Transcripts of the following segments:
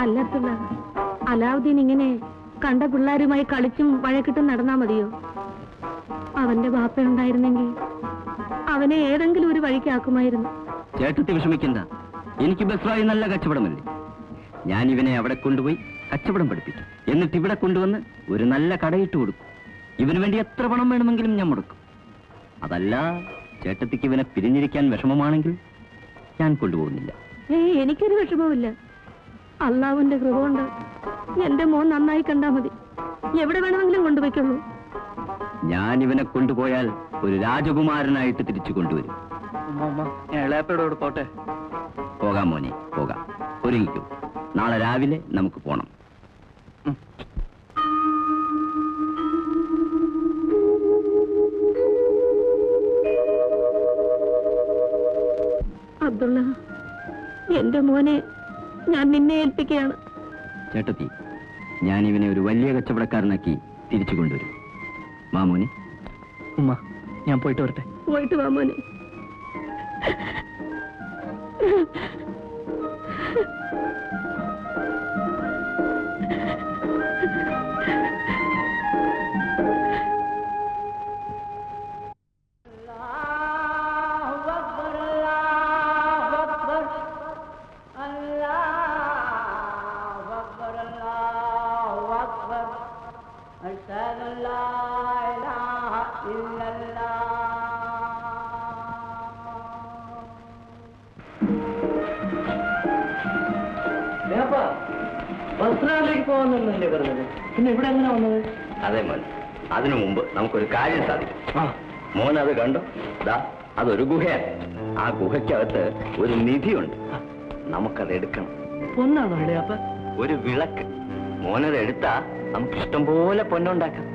അല്ലത്തുള്ള അലാവുദ്ദീൻ ഇങ്ങനെ കണ്ട പിള്ളേരുമായി കളിച്ചും വഴക്കിട്ടും നടന്നാ മതിയോ? അവന്റെ ബാപ്പ ഉണ്ടായിരുന്നെങ്കിൽ അവനെ ഏതെങ്കിലും ഒരു വഴിക്കാക്കുമായിരുന്നു. ചേട്ടത്തി വിഷമിക്കണ്ട, എനിക്ക് ബസ്രായി നല്ല കച്ചവടമല്ലേ. ഞാൻ ഇവനെ അവിടെ കൊണ്ടുപോയി കച്ചവടം പഠിപ്പിക്കും. എന്നിട്ട് ഇവിടെ കൊണ്ടുവന്ന് ഒരു നല്ല കടയിട്ട് കൊടുക്കും. ഇവന് വേണ്ടി എത്ര പണം വേണമെങ്കിലും ഞാൻ മുടക്കും. അതല്ല ചേട്ടത്തിക്ക് ഇവനെ പിരിഞ്ഞിരിക്കാൻ വിഷമമാണെങ്കിൽ ഞാൻ കൊണ്ടുപോകുന്നില്ല. എനിക്കൊരു വിഷമവുമില്ല. അള്ളാഹുവിന്റെ കൃപ കൊണ്ട് എന്റെ മോൻ നന്നായി കണ്ടാ മതി. എവിടെ വേണമെങ്കിലും കൊണ്ടുപോയിക്കുള്ളൂ. ഞാൻ ഇവനെ കൊണ്ടുപോയാൽ ഒരു രാജകുമാരനായിട്ട് തിരിച്ചു കൊണ്ടുവരും. ഇളയപ്പയോട് പോട്ടെ. പോകാം മോനെ, പോകാം. ഒരുങ്ങിക്കൂ, നാളെ രാവിലെ നമുക്ക് പോണം. അബ്ദുള്ള, എന്റെ മോനെ ഞാൻ നിന്നെ ഏൽപ്പിക്കുകയാണ്. ചേട്ടത്തി, ഞാൻ ഇവനെ ഒരു വലിയ കച്ചവടക്കാരനാക്കി തിരിച്ചു കൊണ്ടുവരും. മാമോനെ. ഉമ്മ, ഞാൻ പോയിട്ട് വരട്ടെ. പോയിട്ട് വാ മോനെ. ബസ്രാനിലേക്ക് പോകാന്നല്ലേ പറഞ്ഞത്? പിന്നെ ഇവിടെ എങ്ങനെ വന്നത്? അതെ മോൻ, അതിനു മുമ്പ് നമുക്കൊരു കാര്യം സാധിക്കും. മോൻ അത് കണ്ടോ? ദാ അതൊരു ഗുഹയാണ്. ആ ഗുഹയ്ക്കകത്ത് ഒരു നിധിയുണ്ട്. നമുക്കത് എടുക്കണം. പൊന്നാണോ ഇളയപ്പ? ഒരു വിളക്ക്. മോനത് എടുത്താ നമുക്ക് ഇഷ്ടം പോലെ പൊന്നുണ്ടാക്കാം.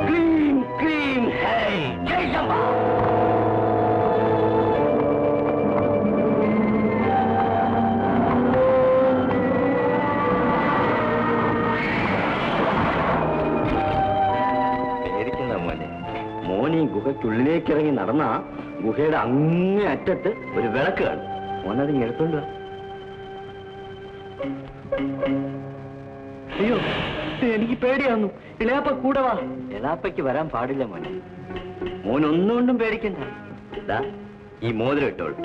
ക്ലീം, ക്ലീം, ഹേയ്, ജയ് ശംഭ. മോനീ ഗുഹയ്ക്കുള്ളിലേക്ക് ഇറങ്ങി നടന്ന ഗുഹയുടെ അങ്ങേ അറ്റത്ത് ഒരു വിളക്ക് കാണും. മോനത് എടുത്തോണ്ട് വാ. അയ്യോ, എനിക്ക് പേടിയാന്നു. ഇളയാപ്പ കൂടെ വാ. എളാപ്പയ്ക്ക് വരാൻ പാടില്ല മോനെ. മോനൊന്നുകൊണ്ടും പേടിക്കണ്ട. ഇതാ ഈ മോതിരം ഇട്ടോളൂ.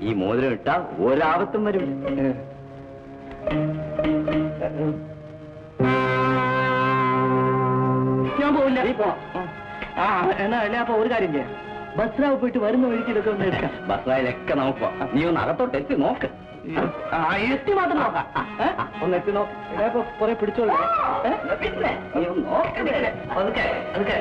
ഈ മോതിരം ഇട്ടാ ഒരാപത്തും വരും. ഞാൻ പോവില്ല. നീ പോ. എന്നാ ഇളയാപ്പ ഒരു കാര്യം ചെയ്യാം. ബസ്രാവ് പോയിട്ട് വരുന്ന വഴിക്ക് ഇതൊക്കെ ഒന്ന് എടുക്കാം. ബസ്രായിലൊക്കെ നമുക്ക് നീ ഒന്ന് അകത്തോട്ട് എത്തി നോക്ക്. എത്തി മാത്രം നോക്കാം. ഒന്ന് എത്തി നോക്ക്. ഇളയാപ്പ കുറെ പിടിച്ചോളൂ. നീ ഒന്ന് നോക്ക്. അതൊക്കെ അതൊക്കെ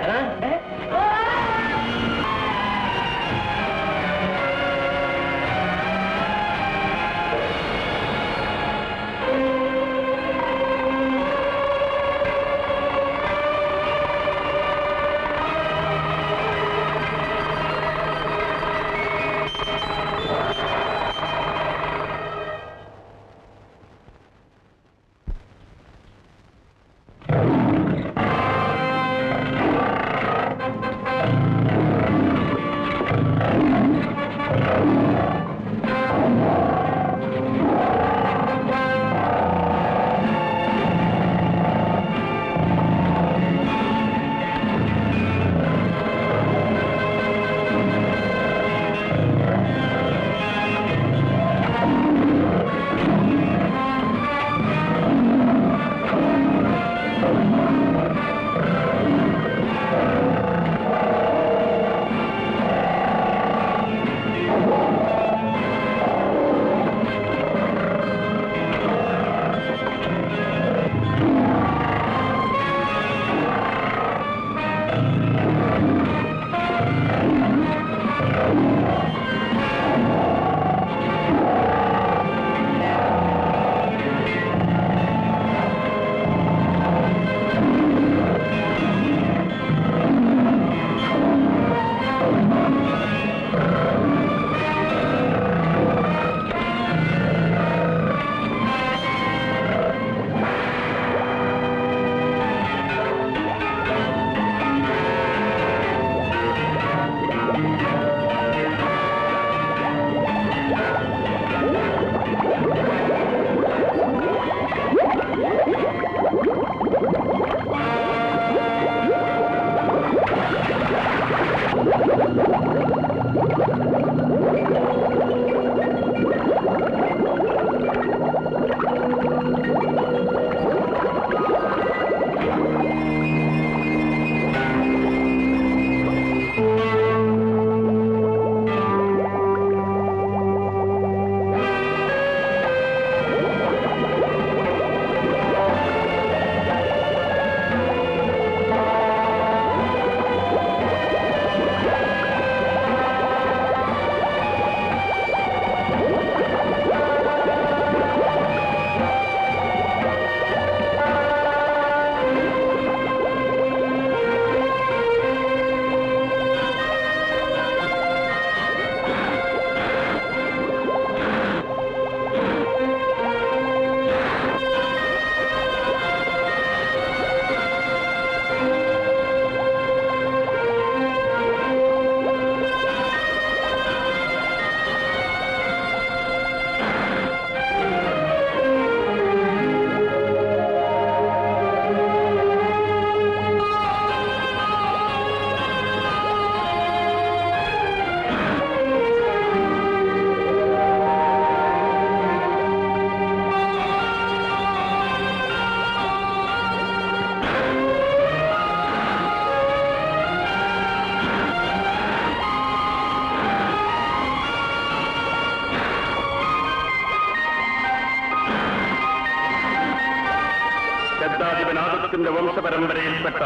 കുടുംബത്തിന്റെ വംശപരമ്പരയിൽപ്പെട്ട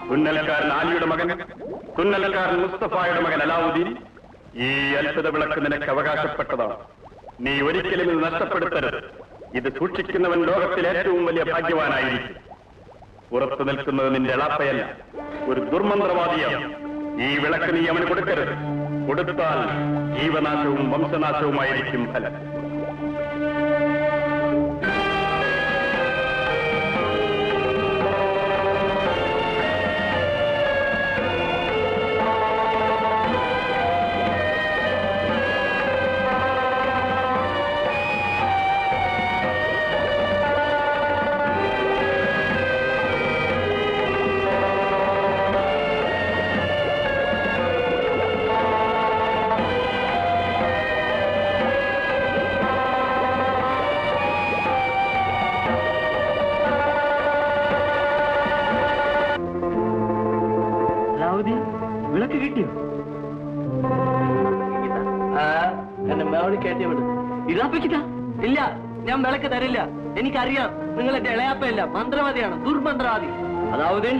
തുന്നൽക്കാരൻ ആലിയുടെ മകൻ, തുന്നൽക്കാരൻ മുസ്തഫായുടെ മകൻ അലാവുദ്ദീൻ, ഈ അത്ഭുത വിളക്ക് നിനക്ക് അവകാശപ്പെട്ടതാണ്. നീ ഒരിക്കലും ഇത് നഷ്ടപ്പെടുത്തരുത്. ഇത് സൂക്ഷിക്കുന്നവൻ ലോകത്തിലെ ഏറ്റവും വലിയ ഭാഗ്യവാനായിരിക്കും. പുറത്തു നിൽക്കുന്നത് നിന്റെ എളാപ്പയല്ല, ഒരു ദുർമന്ത്രവാദിയാണ്. ഈ വിളക്ക് നീ അവന് കൊടുക്കരുത്. കൊടുത്താൽ ജീവനാശവും വംശനാശവുമായിരിക്കും ഫലം. വിളക്ക് കിട്ടിയോ? എന്നെ മേളി കയറ്റി വിടും. ഇളാപ്പിക്കില്ല. ഇല്ല, ഞാൻ വിളക്ക് തരില്ല. എനിക്കറിയാം നിങ്ങൾ എന്റെ ഇളയാപ്പയല്ല, മന്ത്രവാദിയാണ്, ദുർമന്ത്രവാദി. അതാവതേ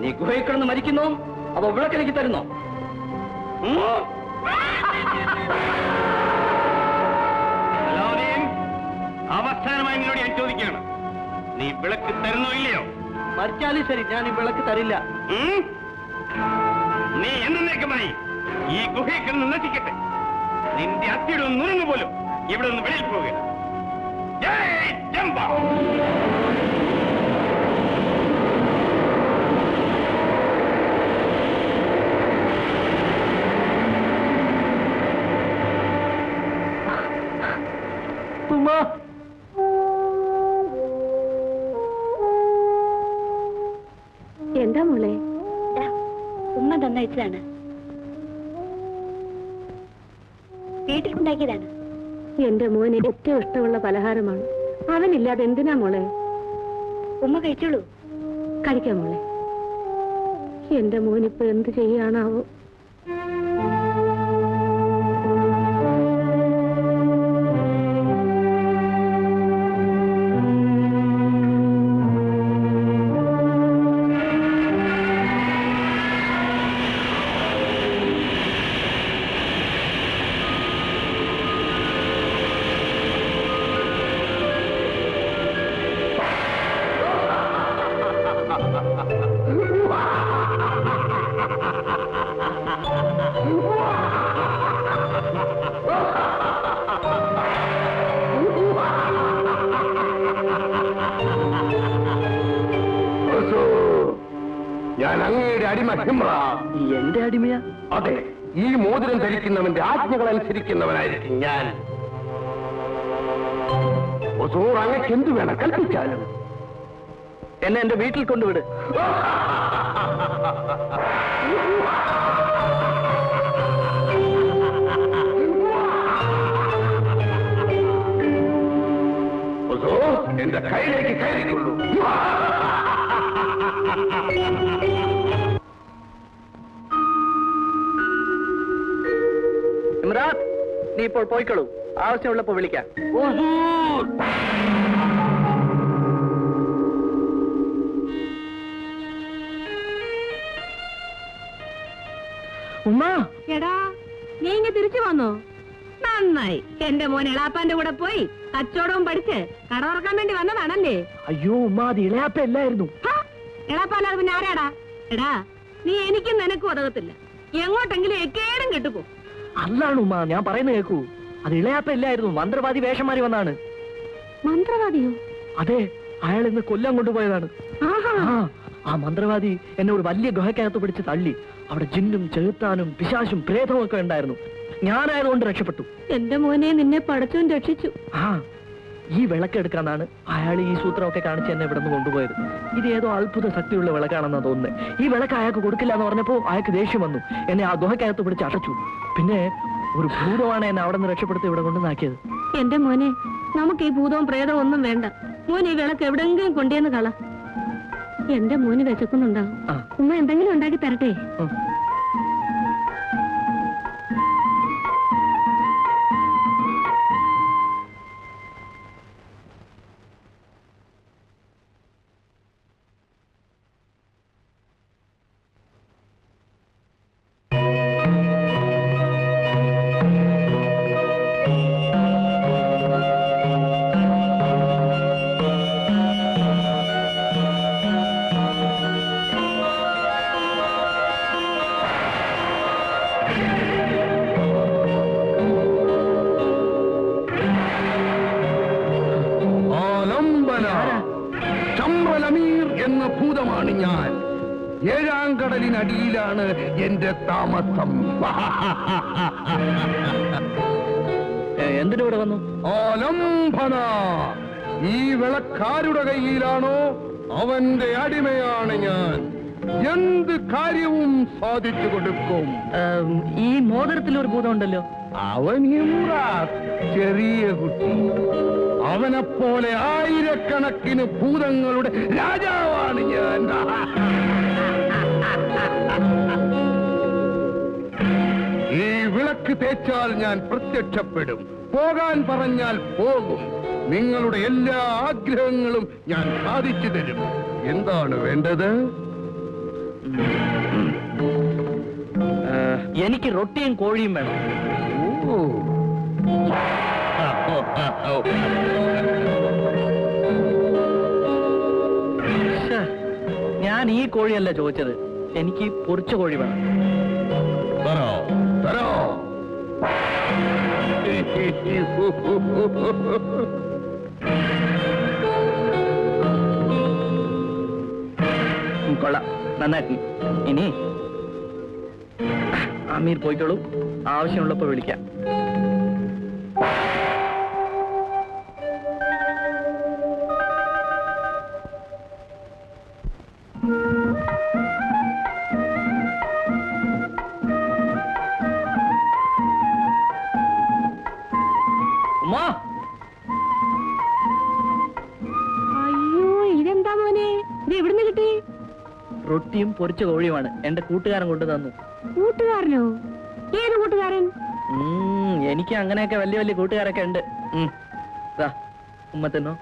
നീ ഗുഹയിൽ കിടന്ന് മരിക്കുന്നോ അതോ വിളക്കിലേക്ക് തരുന്നോ? അവസാനമായി നിന്നോട് ഞാൻ ചോദിക്കുകയാണ്, നീ വിളക്ക് തരുന്നോ ഇല്ലയോ? മരിച്ചാലും ശരി, ഞാൻ ഈ വിളക്ക് തരില്ല. നീ എന്നേക്കുമായി ഈ ഗുഹയിൽ കിടന്ന് നശിക്കട്ടെ. നിന്റെ അത്തിയുടെ നുറുങ്ങു പോലും ഇവിടെ നിന്ന് വെളിയിൽ പോവുക. ജയ് ജംബ. എന്താ മോളെ? ഉമ്മ തന്നയച്ചതാണ്, വീട്ടിലുണ്ടാക്കിയതാണ്. എന്റെ മോന് ഏറ്റവും ഇഷ്ടമുള്ള പലഹാരമാണ്. അവനില്ലാതെ എന്തിനാ മോളെ? ഉമ്മ കഴിച്ചോളൂ. കഴിക്കാം മോളെ. എന്റെ മോനിപ്പോ എന്ത് ചെയ്യാനാവോ? ഞാൻ അങ്ങയുടെ അടിമ ഹിമ്ര. എന്റെ അടിമയാ? അതെ, ഈ മോതിരം ധരിക്കുന്നവന്റെ ആജ്ഞകൾ അനുസരിക്കുന്നവനായിരിക്കും ഞാൻ. അങ്ങക്ക് എന്തു വേണം കൽപ്പിച്ചാലും. എന്നെ എന്റെ വീട്ടിൽ കൊണ്ടുവിട്. എന്റെ കയ്യിലേക്ക് കയറിക്കൊള്ളൂ. ഇമ്രാത്ത്, നീ ഇപ്പോൾ പോയിക്കളൂ. ആവശ്യമുള്ളപ്പോ വിളിക്കാം. ഉമ്മ, എടാ, നീ ഇങ്ങ് തിരിച്ചു വന്നോ? നന്നായി. എന്റെ മോൻ എളാപ്പാന്റെ കൂടെ പോയി കച്ചവടവും പഠിച്ച് കട തുറക്കാൻ വേണ്ടി വന്നതാണല്ലേ? അയ്യോ ഉമ്മ, അത് ഇളയാപ്പ അല്ലായിരുന്നു. എളാപ്പാല്ലാതെ പിന്നെ ആരാടാ? എടാ, നീ എനിക്കും നിനക്കും ഉതകത്തില്ല. എങ്ങോട്ടെങ്കിലും എക്കേടും കെട്ടുപോ. അല്ലാണ് ഉമ്മ, ഞാൻ പറയുന്നത് കേൾക്കൂ. അത് ഇളയാപ്പ ഇല്ലായിരുന്നു, മന്ത്രവാദി വേഷം മാറി വന്നാണ്. മന്ത്രവാദിയോ? അതെ, അയാൾ ഇന്ന് കൊല്ലാൻ കൊണ്ടുപോയതാണ്. ആ മന്ത്രവാദി എന്നോട് വലിയ ഗുഹയ്ക്കകത്ത് പിടിച്ച് തള്ളി. അവിടെ ജിന്നും ചെറുത്താനും പിശാശും പ്രേതവും ഒക്കെ ഉണ്ടായിരുന്നു. ഞാനായതുകൊണ്ട് രക്ഷപ്പെട്ടു. എന്റെ മോനെ നിന്നെ പടച്ചോൻ രക്ഷിച്ചു. ഈ വിളക്കെടുക്കാന്നാണ് അയാൾ ഈ സൂത്രമൊക്കെ കാണിച്ച് എന്നെ ഇവിടെ നിന്ന് കൊണ്ടുപോയത്. ഇത് ഏതോ അത്ഭുത ശക്തിയുള്ള വിളക്കാണെന്നാ തോന്നുന്നത്. ഈ വിളക്ക് അയാൾക്ക് കൊടുക്കില്ല എന്ന് പറഞ്ഞപ്പോ അയാൾക്ക് ദേഷ്യം വന്നു. എന്നെ ആ ഗുഹയ്ക്കകത്ത് പിടിച്ച് അടച്ചു. പിന്നെ ഒരു ഭൂതമാണ് എന്നെ അവിടെ നിന്ന് രക്ഷപ്പെടുത്തി ഇവിടെ കൊണ്ടുവന്നാക്കിയത്. എന്റെ മോനെ, നമുക്ക് ഈ ഭൂതവും പ്രേതവും ഒന്നും വേണ്ട. മോൻ ഈ വിളക്ക് എവിടെങ്കിലും കൊണ്ടുവന്ന് കള. എന്റെ മോന് വിശക്കുന്നുണ്ടാവും. ഉമ്മ എന്തെങ്കിലും ഉണ്ടാക്കി തരട്ടെ? ആലംബന ചമ്രലമീർ എന്ന ഭൂതമാണ് ഞാൻ. 7-ാം കടലിനടിയിലാണ് എന്റെ താമസം. എന്തിനു ഇവിടെ വന്നു? ആലംബന, ഈ വിളക്കാരുടെ കയ്യിലാണോ അവന്റെ അടിമയാണ് ഞാൻ. എന്ത് കാര്യവും സാധിച്ചു കൊടുക്കും. ഈ മോതിരത്തിൽ ഒരു ഭൂതം ഉണ്ടല്ലോ. അവൻ ഇമ്രാത്ത്, ചെറിയ കുട്ടി. അവനെപ്പോലെ ആയിരക്കണക്കിന് ഭൂതങ്ങളുടെ രാജാവാണ് ഞാൻ. ഈ വിളക്ക് തേച്ചാൽ ഞാൻ പ്രത്യക്ഷപ്പെടും. പോകാൻ പറഞ്ഞാൽ പോകും. നിങ്ങളുടെ എല്ലാ ആഗ്രഹങ്ങളും ഞാൻ സാധിച്ചു തരും. എന്താണ് വേണ്ടത്? എനിക്ക് റൊട്ടിയും കോഴിയും വേണം. ഓ, ഞാൻ ഈ കോഴിയല്ല ചോദിച്ചത്. എനിക്ക് പൊരിച്ച കോഴി വേണം. തരോ തരോ. കൊള്ളാം, നന്നാക്കി. ഇനി അമീർ പോയിക്കോളൂ, ആവശ്യമുള്ളപ്പോ വിളിക്കാം. ഉമ്മാ, അയ്യോ, ഇതെന്താ മോനെ, ഇത് എവിടുന്ന് കിട്ടി? റൊട്ടിയും പൊരിച്ച കോഴിയുമാണ്. എന്റെ കൂട്ടുകാരൻ കൊണ്ടു തന്നു. കൂട്ടുകാരനോ? ഏത് കൂട്ടുകാരൻ? എനിക്ക് അങ്ങനെയൊക്കെ വലിയ വലിയ കൂട്ടുകാരൊക്കെ ഉണ്ട്. ഉമ്മ തിന്നോ.